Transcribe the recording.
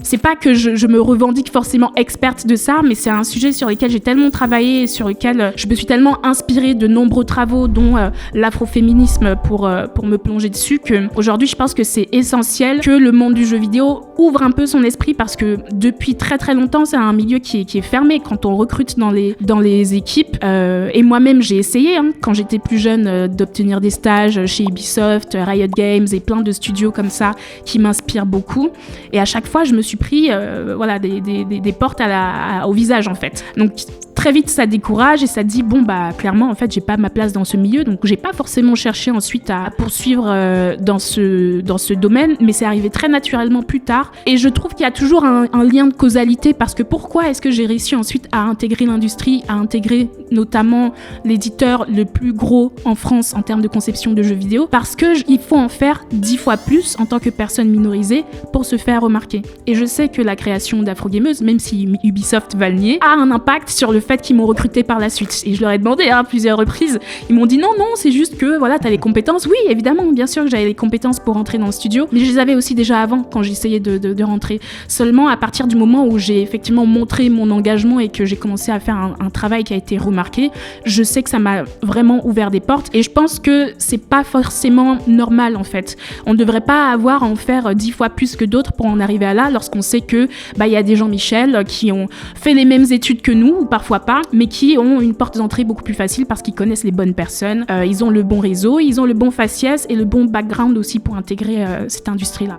c'est pas que je me revendique forcément experte de ça, mais c'est un sujet sur lequel j'ai tellement travaillé et sur lequel je me suis tellement inspirée de nombreux travaux, dont l'afroféminisme pour me plonger dessus, qu'aujourd'hui je pense que c'est essentiel que le monde du jeu vidéo ouvre un peu son esprit, parce que depuis très très longtemps c'est un milieu qui est fermé quand on recrute dans les équipes, et moi-même j'ai essayé quand j'étais plus jeune d'obtenir des stages chez Ubisoft, Riot Games et plein de studios comme ça qui m'inspirent beaucoup, et à chaque fois je me suis pris des portes au visage en fait. Donc très vite ça décourage et ça dit clairement en fait j'ai pas ma place dans ce milieu, donc j'ai pas forcément cherché ensuite à poursuivre dans ce domaine, mais c'est arrivé très naturellement plus tard, et je trouve qu'il y a toujours un lien de causalité, parce que pourquoi est-ce que j'ai réussi ensuite à intégrer l'industrie, à intégrer notamment l'éditeur le plus gros en France en termes de conception de jeux vidéo, parce que il faut en faire 10 fois plus en tant que personne minorisée pour se faire remarquer. Et je sais que la création d'Afrogameuse, même si Ubisoft va le nier, a un impact sur le fait qu'ils m'ont recruté par la suite. Et je leur ai demandé à plusieurs reprises, ils m'ont dit non, c'est juste que voilà, t'as les compétences. Oui, évidemment, bien sûr que j'avais les compétences pour rentrer dans le studio, mais je les avais aussi déjà avant quand j'essayais de rentrer. Seulement à partir du moment où j'ai effectivement montré mon engagement et que j'ai commencé à faire un travail qui a été remarqué, je sais que ça m'a vraiment ouvert des portes, et je pense que c'est pas forcément normal en fait. On ne devrait pas avoir à en faire 10 fois plus que d'autres pour en arriver à là, lorsqu'on sait que il y a des Jean-Michel qui ont fait les mêmes études que nous, ou parfois pas, mais qui ont une porte d'entrée beaucoup plus facile parce qu'ils connaissent les bonnes personnes, ils ont le bon réseau, ils ont le bon faciès et le bon background aussi pour intégrer cette industrie-là.